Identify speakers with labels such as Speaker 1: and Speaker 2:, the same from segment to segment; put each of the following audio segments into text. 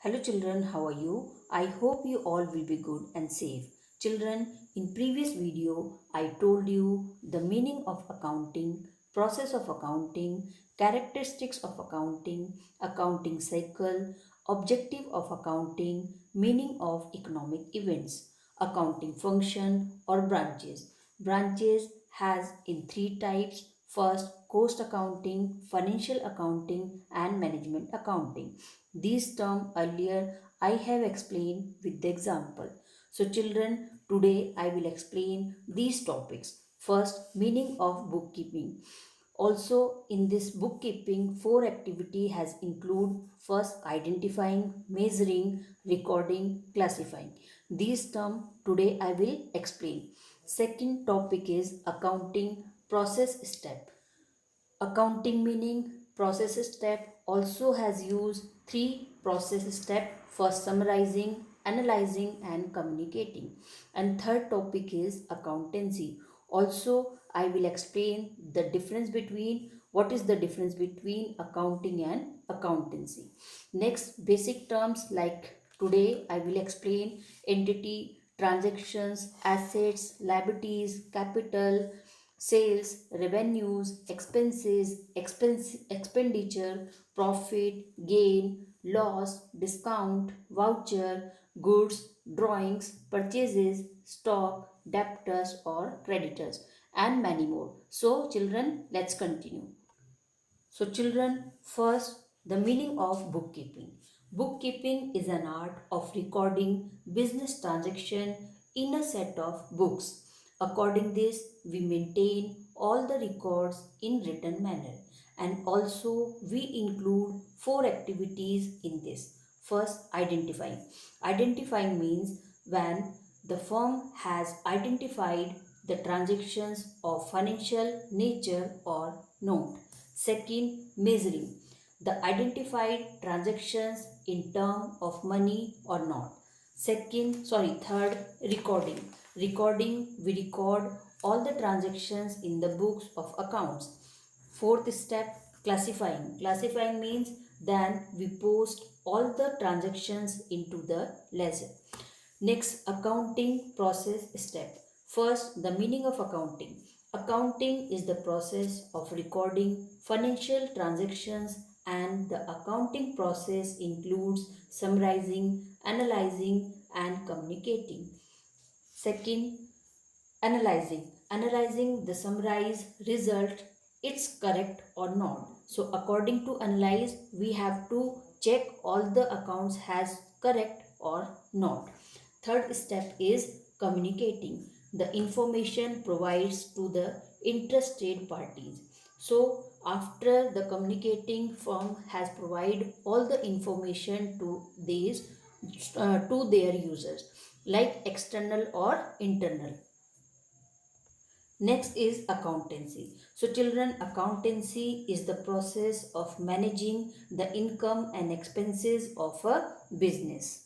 Speaker 1: Hello children, how are you? I hope you all will be good and safe. Children, in previous video I told you the meaning of accounting, process of accounting, characteristics of accounting, accounting cycle, objective of accounting, meaning of economic events, accounting function or branches. Branches has in three types. First, cost accounting, financial accounting and management accounting. These terms earlier I have explained with the example. So children, today I will explain these topics. First, meaning of bookkeeping. Also in this bookkeeping, four activity has include first identifying, measuring, recording, classifying. These term today I will explain. Second topic is accounting process step. Accounting meaning process step also has used three process step. First, summarizing, analyzing and communicating. And third topic is accountancy. Also I will explain the difference between what is the difference between accounting and accountancy. Next, basic terms like today I will explain entity, transactions, assets, liabilities, capital, sales, revenues, expenditure, profit, gain, loss, discount, voucher, goods, drawings, purchases, stock, debtors or creditors, and many more. So, children, let's continue. So, children, first, the meaning of bookkeeping. Bookkeeping is an art of recording business transaction in a set of books. According this, we maintain all the records in written manner, and also we include four activities in this. First, identifying. Identifying means when the firm has identified the transactions of financial nature or not. Second, measuring the identified transactions in term of money or not. Third, recording. Recording, we record all the transactions in the books of accounts. Fourth step, classifying. Classifying means then we post all the transactions into the ledger. Next, accounting process step. First, the meaning of accounting. Accounting is the process of recording financial transactions, and the accounting process includes summarizing, analyzing and communicating. Second, analyzing. Analyzing the summarized result, it's correct or not. So according to analyze, we have to check all the accounts has correct or not. Third step is communicating the information provides to the interested parties. So after the communicating firm has provided all the information to these to their users, like external or internal. Next is accountancy. So children, accountancy is the process of managing the income and expenses of a business.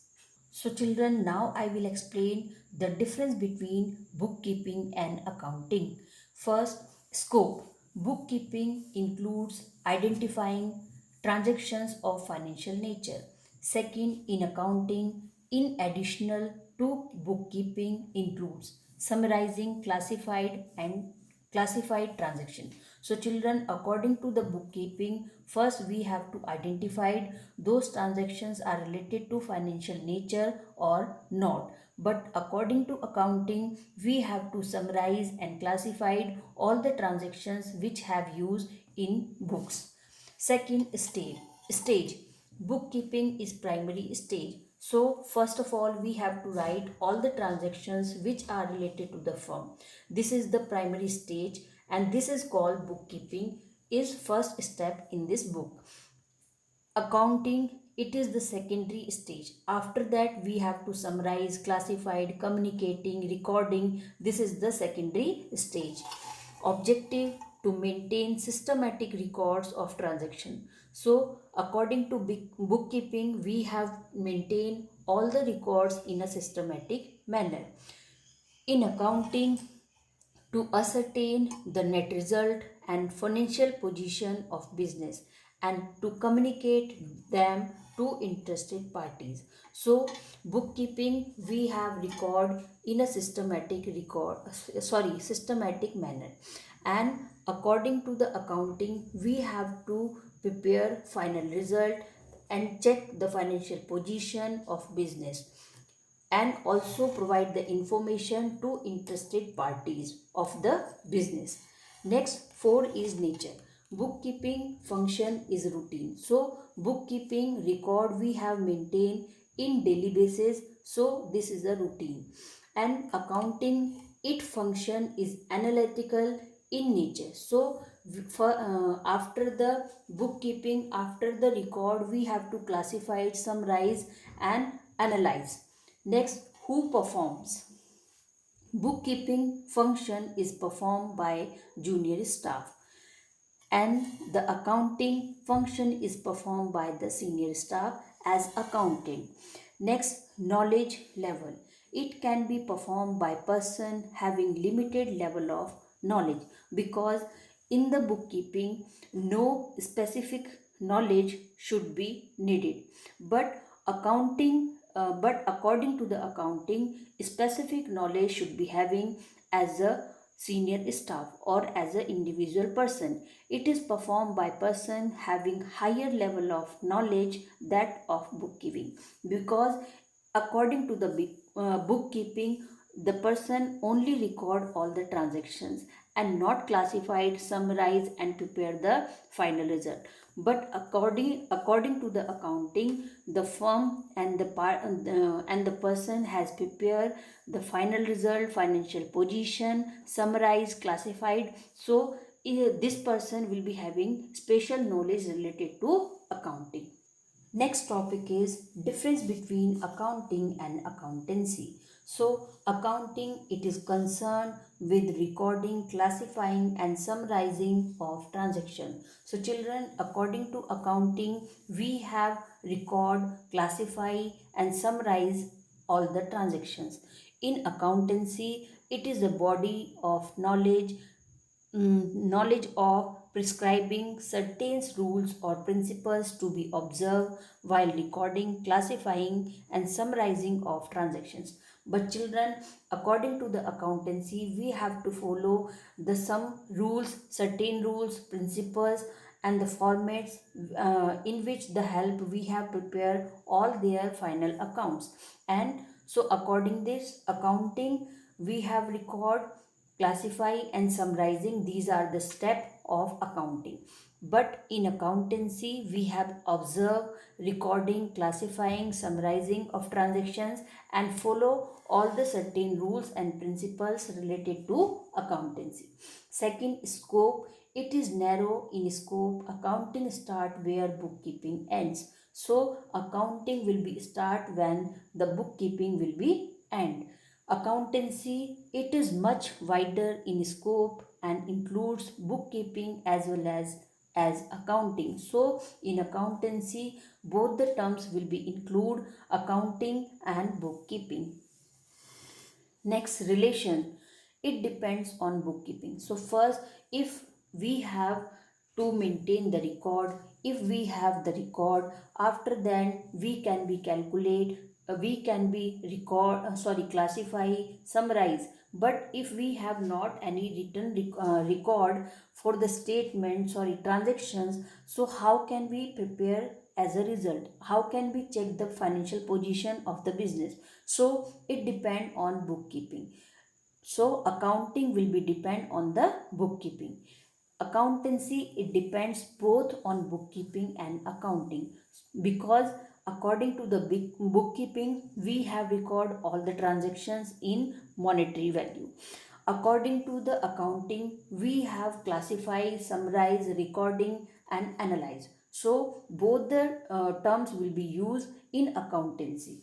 Speaker 1: So children, now I will explain the difference between bookkeeping and accounting. First, scope. Bookkeeping includes identifying transactions of financial nature. Second, in accounting, in additional to bookkeeping includes summarizing classified transaction. So children, according to the bookkeeping, first we have to identify those transactions are related to financial nature or not. But according to accounting, we have to summarize and classify all the transactions which have used in books. Second stage. Bookkeeping is primary stage. So first of all, we have to write all the transactions which are related to the firm. This is the primary stage, and this is called bookkeeping, is first step in this book. Accounting, it is the secondary stage. After that we have to summarize, classified, communicating, recording. This is the secondary stage. Objective, to maintain systematic records of transaction. So according to bookkeeping, we have maintained all the records in a systematic manner. In accounting, to ascertain the net result and financial position of business and to communicate them to interested parties. So bookkeeping we have record in a systematic manner, and according to the accounting we have to prepare final result and check the financial position of business, and also provide the information to interested parties of the business. Next, 4 is nature. Bookkeeping function is routine. So, bookkeeping record we have maintained in daily basis. So, this is a routine. And accounting, it function is analytical in nature. So, after the bookkeeping, after the record, we have to classify it, summarize, and analyze. Next, who performs? Bookkeeping function is performed by junior staff, and the accounting function is performed by the senior staff as accountant. Next, knowledge level. It can be performed by person having limited level of knowledge, because in the bookkeeping no specific knowledge should be needed, but according to the accounting, specific knowledge should be having as a senior staff or as an individual person. It is performed by person having higher level of knowledge that of bookkeeping, because according to the bookkeeping, the person only record all the transactions and not classified, summarize, and prepare the final result. But according to the accounting, the firm and the person has prepared the final result, financial position, summarized, classified. So this person will be having special knowledge related to accounting. Next topic is difference between accounting and accountancy. So accounting, it is concerned with recording, classifying, and summarizing of transaction. So children, according to accounting, we have record, classify, and summarize all the transactions. In accountancy, it is a body of knowledge of prescribing certain rules or principles to be observed while recording, classifying, and summarizing of transactions. But children, according to the accountancy, we have to follow the some rules, certain rules, principles, and the formats in which the help we have prepared all their final accounts. And so according this accounting, we have record, classify, and summarizing. These are the step of accounting. But in accountancy we have observe, recording, classifying, summarizing of transactions, and follow all the certain rules and principles related to accountancy. Second, scope. It is narrow in scope. Accounting start where bookkeeping ends. So accounting will be start when the bookkeeping will be end. Accountancy, it is much wider in scope and includes bookkeeping as well as accounting. So in accountancy, both the terms will be include accounting and bookkeeping. Next, relation. It depends on bookkeeping. So first, if we have to maintain the record, if we have the record, after that we can be calculate, we can be classify, summarize. But if we have not any written record for the statement, transactions, so how can we prepare as a result? How can we check the financial position of the business? So it depend on bookkeeping. So accounting will be depend on the bookkeeping. Accountancy, it depends both on bookkeeping and accounting, because according to the bookkeeping we have record all the transactions in monetary value. According to the accounting we have classify, summarize, recording, and analyze. So both the terms will be used in accountancy.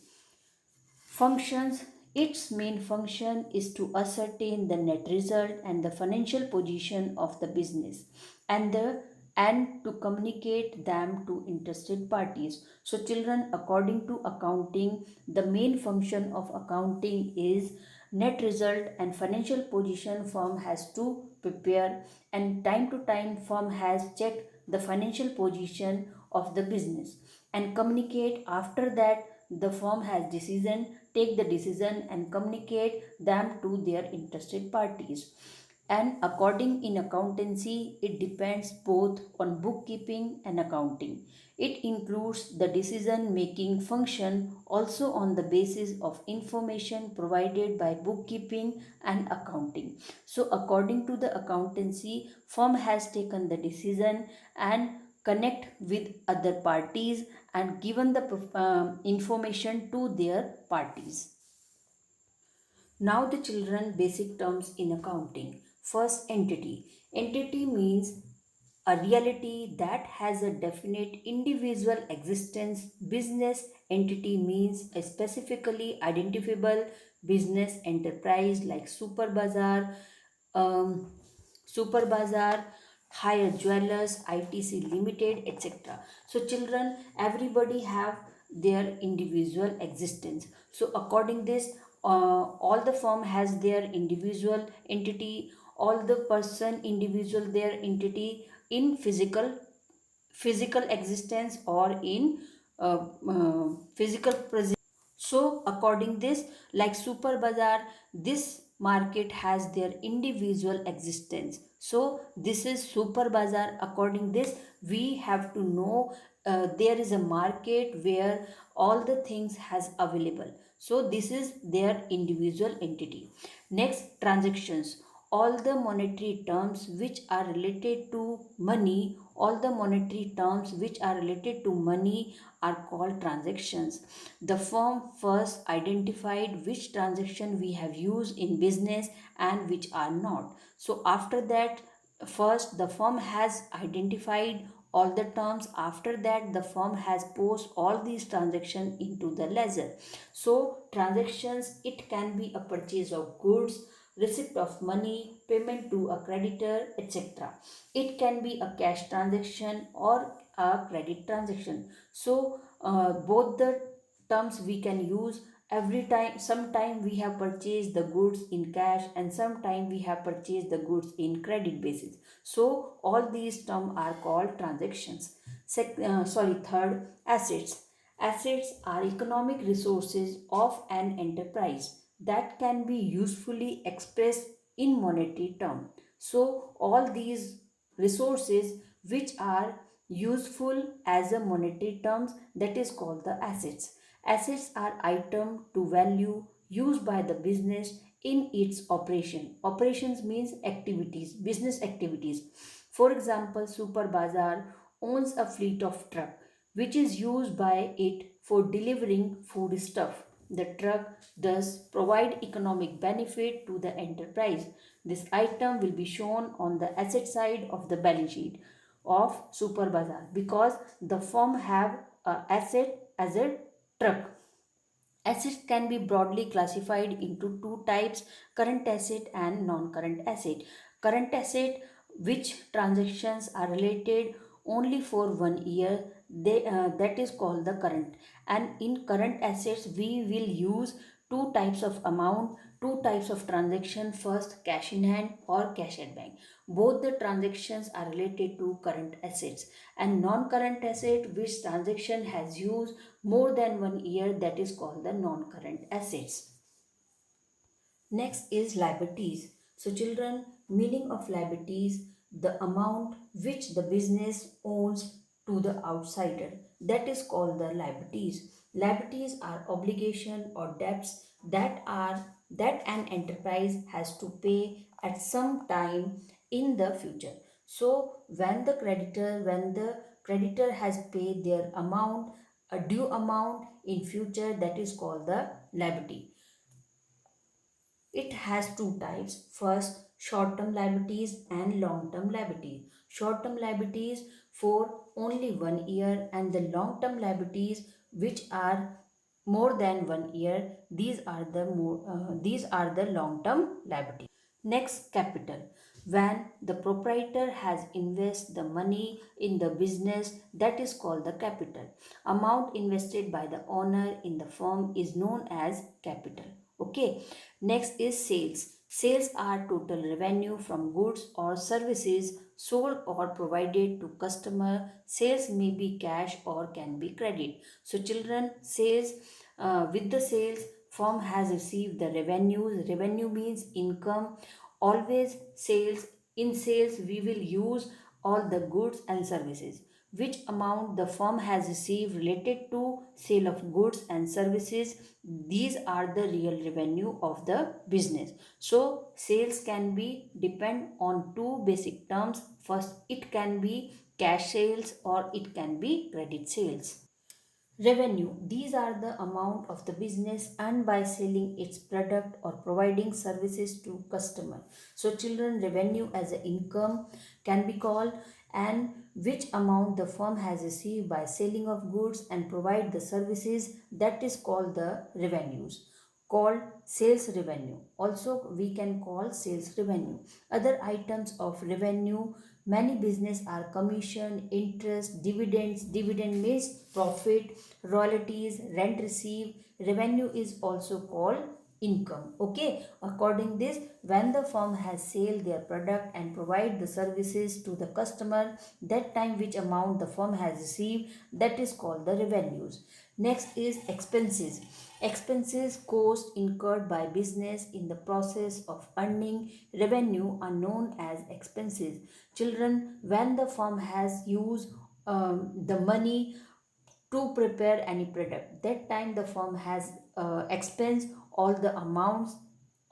Speaker 1: Functions. Its main function is to ascertain the net result and the financial position of the business, and to communicate them to interested parties. So children, according to accounting, the main function of accounting is net result and financial position firm has to prepare, and time to time firm has checked the financial position of the business, and communicate. After that, the firm has decision, take the decision and communicate them to their interested parties. And according in accountancy, it depends both on bookkeeping and accounting. It includes the decision making function also on the basis of information provided by bookkeeping and accounting. So according to the accountancy, firm has taken the decision and connect with other parties and given the information to their parties. Now the children basic terms in accounting. First, entity. Entity means a reality that has a definite individual existence. Business entity means a specifically identifiable business enterprise like Super Bazaar, um, Super Bazaar, Hire Jewelers, ITC Limited, etc. So children, everybody have their individual existence. So according this, all the firm has their individual entity, all the person individual their entity in physical existence or in physical presence. So according this, like Super Bazaar, this market has their individual existence. So this is Super Bazaar. According this, we have to know there is a market where all the things has available. So this is their individual entity. Next, transactions. All the monetary terms which are related to money, all the monetary terms which are related to money are called transactions. The firm first identified which transaction we have used in business and which are not. So after that, first the firm has identified all the terms. After that, the firm has posted all these transactions into the ledger. So transactions, it can be a purchase of goods, receipt of money, payment to a creditor, etc. It can be a cash transaction or a credit transaction. So both the terms we can use every time. Sometime we have purchased the goods in cash and sometime we have purchased the goods in credit basis. So all these terms are called transactions. Third, assets. Assets are economic resources of an enterprise that can be usefully expressed in monetary term. So all these resources which are useful as a monetary terms, that is called the assets. Assets are item to value used by the business in its operation. Operations means activities, business activities. For example, Super Bazaar owns a fleet of truck which is used by it for delivering food stuff. The truck thus provide economic benefit to the enterprise. This item will be shown on the asset side of the balance sheet of Super Bazaar because the firm have a asset as a truck. Assets can be broadly classified into two types: current asset and non-current asset. Current asset, which transactions are related only for 1 year, that is called the current. And in current assets, we will use two types of amount, two types of transaction. First, cash in hand or cash at bank. Both the transactions are related to current assets. And non-current asset, which transaction has used more than 1 year, that is called the non-current assets. Next is liabilities. So children, meaning of liabilities, the amount which the business owns to the outsider, that is called the liabilities. Liabilities are obligation or debts that an enterprise has to pay at some time in the future. So when the creditor has paid their amount, a due amount in future, that is called the liability. It has two types. First, short-term liabilities and long-term liabilities. Short-term liabilities for only 1 year and the long-term liabilities which are more than 1 year. These are the long-term liabilities. Next, capital. When the proprietor has invested the money in the business, that is called the capital. Amount invested by the owner in the firm is known as capital. Okay. Next is sales. Sales are total revenue from goods or services sold or provided to customer. Sales may be cash or can be credit. So children, sales, with the sales, firm has received the revenues. Revenue means income. Always sales. In sales, we will use all the goods and services. Which amount the firm has received related to sale of goods and services, these are the real revenue of the business. So sales can be depend on two basic terms. First, it can be cash sales or it can be credit sales. Revenue. These are the amount of the business earned by selling its product or providing services to customer. So children, revenue as an income can be called, and which amount the firm has received by selling of goods and provide the services, that is called the revenues, called sales revenue. Also we can call sales revenue. Other items of revenue, many business are commission, interest, dividends. Dividend means profit, royalties, rent received. Revenue is also called income. Okay, according this, when the firm has sell their product and provide the services to the customer, that time which amount the firm has received, that is called the revenues. Next is expenses. Expenses, cost incurred by business in the process of earning revenue are known as expenses. Children, when the firm has used the money to prepare any product, that time the firm has expense all the amounts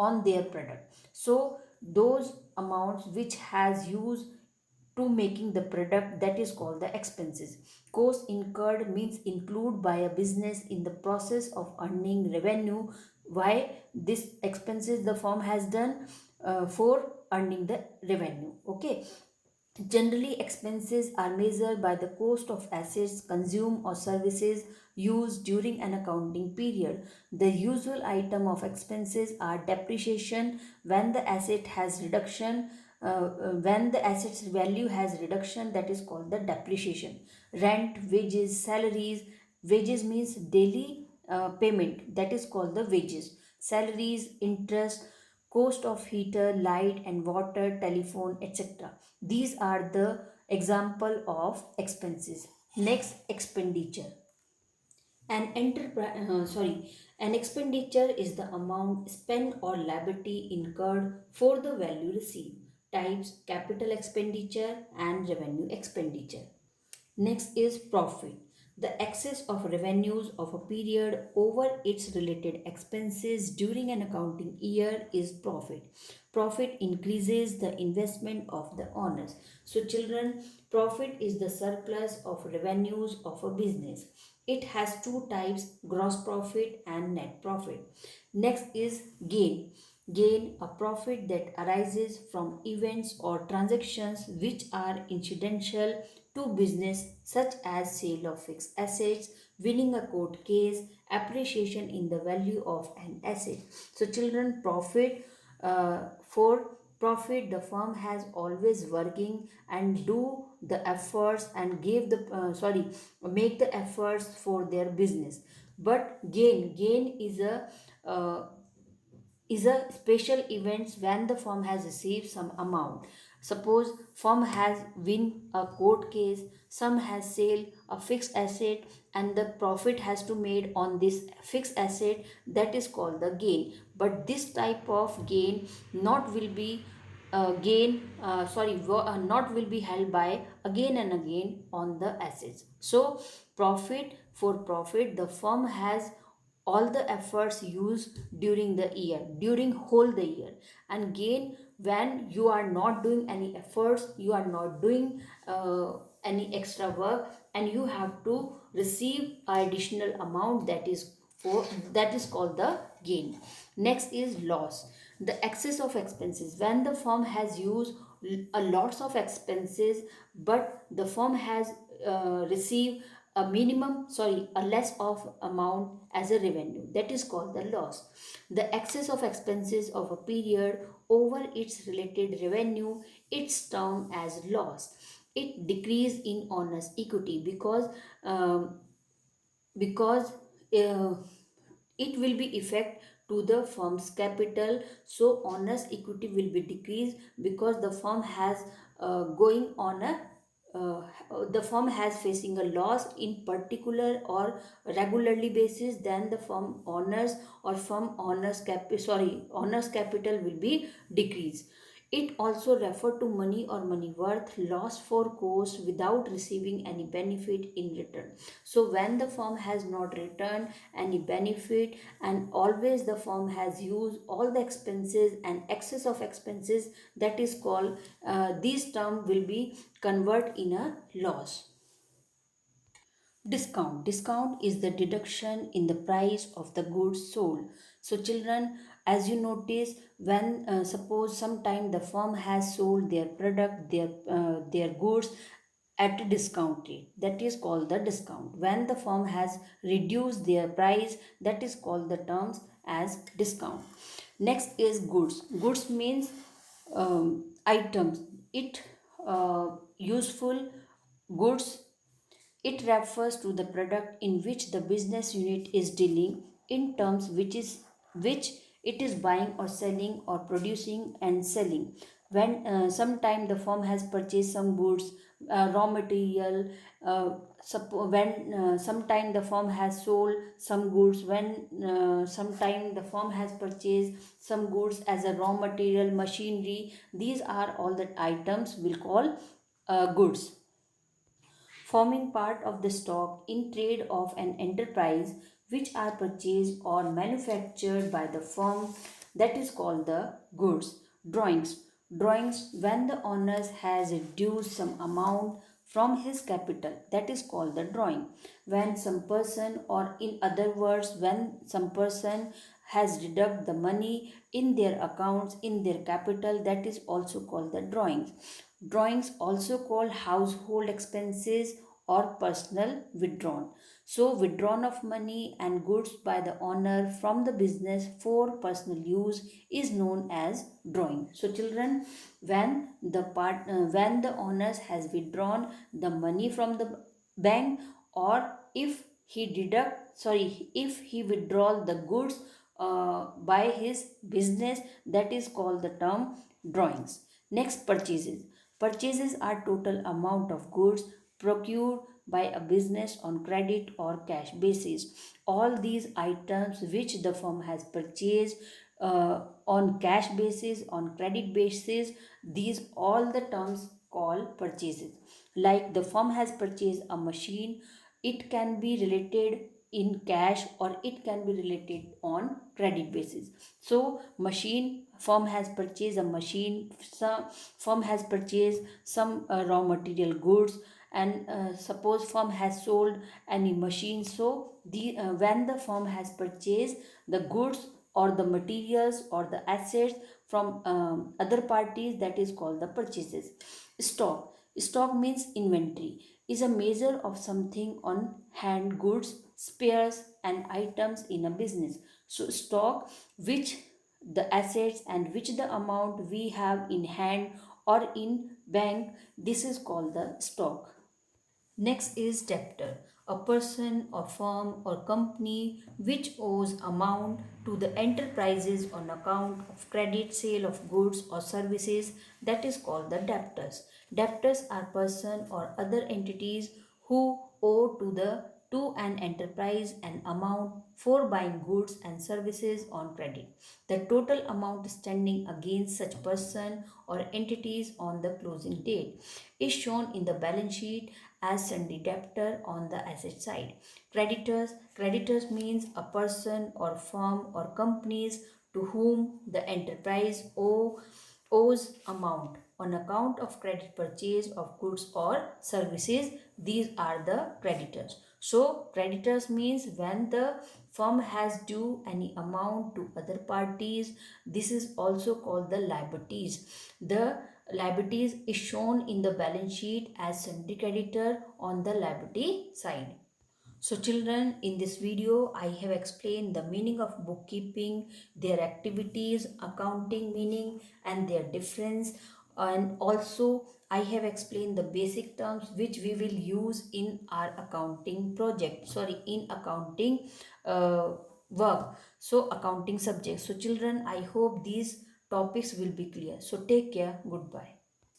Speaker 1: on their product. So those amounts which has used to making the product, that is called the expenses. Cost incurred means include by a business in the process of earning revenue. Why this expenses the firm has done? For earning the revenue. Okay. Generally, expenses are measured by the cost of assets consumed or services used during an accounting period. The usual item of expenses are depreciation when the asset has reduction. When the asset's value has reduction, that is called the depreciation. Rent, wages, salaries. Wages means daily payment, that is called the wages. Salaries, interest, cost of heater, light and water, telephone, etc. These are the example of expenses. Next, expenditure. An expenditure is the amount spent or liability incurred for the value received. Types: capital expenditure and revenue expenditure. Next is profit. The excess of revenues of a period over its related expenses during an accounting year is profit. Profit increases the investment of the owners. So children, profit is the surplus of revenues of a business. It has two types: gross profit and net profit. Next is gain. Gain, a profit that arises from events or transactions which are incidental to business, such as sale of fixed assets, winning a court case, appreciation in the value of an asset. So children, profit, for profit the firm has always working and do the efforts and give the make the efforts for their business. But gain uh, is a special events when the firm has received some amount. Suppose firm has win a court case, some has sale a fixed asset, and the profit has to made on this fixed asset, that is called the gain. But this type of gain not will be not will be held by again and again on the assets. So profit, for profit the firm has all the efforts used during the year, during whole the year. And gain, when you are not doing any efforts, you are not doing any extra work, and you have to receive additional amount, that is for that is called the gain. Next is loss. The excess of expenses, when the firm has used a lots of expenses, but the firm has received a less of amount as a revenue, that is called the loss. The excess of expenses of a period over its related revenue, it's termed as loss. It decrease in owner's equity um, because uh, it will be effect to the firm's capital. So owner's equity will be decreased because the firm has going on a uh, the firm has facing a loss in particular or regularly basis, then the firm owners or firm owners owners capital will be decreased. It also refer to money or money worth lost for course without receiving any benefit in return. So when the firm has not returned any benefit and always the firm has used all the expenses and excess of expenses, that is called these term will be convert in a loss. Discount is the deduction in the price of the goods sold. So children, as you notice, when suppose sometime the firm has sold their product, their goods at a discount rate, that is called the discount. When the firm has reduced their price, that is called the terms as discount. Next is goods means items. It useful goods, it refers to the product in which the business unit is dealing in terms which it is buying or selling or producing and selling. When sometime the firm has purchased some goods, raw material, when sometime the firm has sold some goods, when sometime the firm has purchased some goods as a raw material, machinery, these are all the items we'll call goods. Forming part of the stock in trade of an enterprise which are purchased or manufactured by the firm, that is called the goods. Drawings, when the owner has reduced some amount from his capital, that is called the drawing. When some person, or in other words, when some person has deduct the money in their accounts in their capital, that is also called the drawings. Also called household expenses or personal withdrawn. So withdrawn of money and goods by the owner from the business for personal use is known as drawing. So children, when the owner has withdrawn the money from the bank, or if he withdraw the goods by his business, that is called the term drawings. Next, purchases are total amount of goods procured by a business on credit or cash basis. All these items which the firm has purchased on cash basis, on credit basis, these all the terms called purchases. Like the firm has purchased a machine, it can be related in cash or it can be related on credit basis. So machine, firm has purchased a machine, some firm has purchased some raw material goods, and suppose firm has sold any machine. So the when the firm has purchased the goods or the materials or the assets from other parties, that is called the purchases. Stock means inventory, is a measure of something on hand, goods, spares and items in a business. So stock, which the assets and which the amount we have in hand or in bank, this is called the stock. Next is debtor, a person or firm or company which owes amount to the enterprises on account of credit, sale of goods or services, that is called the debtors. Debtors are person or other entities who owe to an enterprise an amount for buying goods and services on credit. The total amount standing against such person or entities on the closing date is shown in the balance sheet as sundry debtor on the asset side. Creditors means a person or firm or companies to whom the enterprise owes amount on account of credit purchase of goods or services. These are the creditors. So creditors means when the firm has due any amount to other parties. This is also called the liabilities. The liabilities is shown in the balance sheet as sundry creditor on the liability side. So children, in this video I have explained the meaning of bookkeeping, their activities, accounting meaning and their difference, and also I have explained the basic terms which we will use in our accounting project, in accounting work, so accounting subject. So children, I hope these topics will be clear. So take care, goodbye.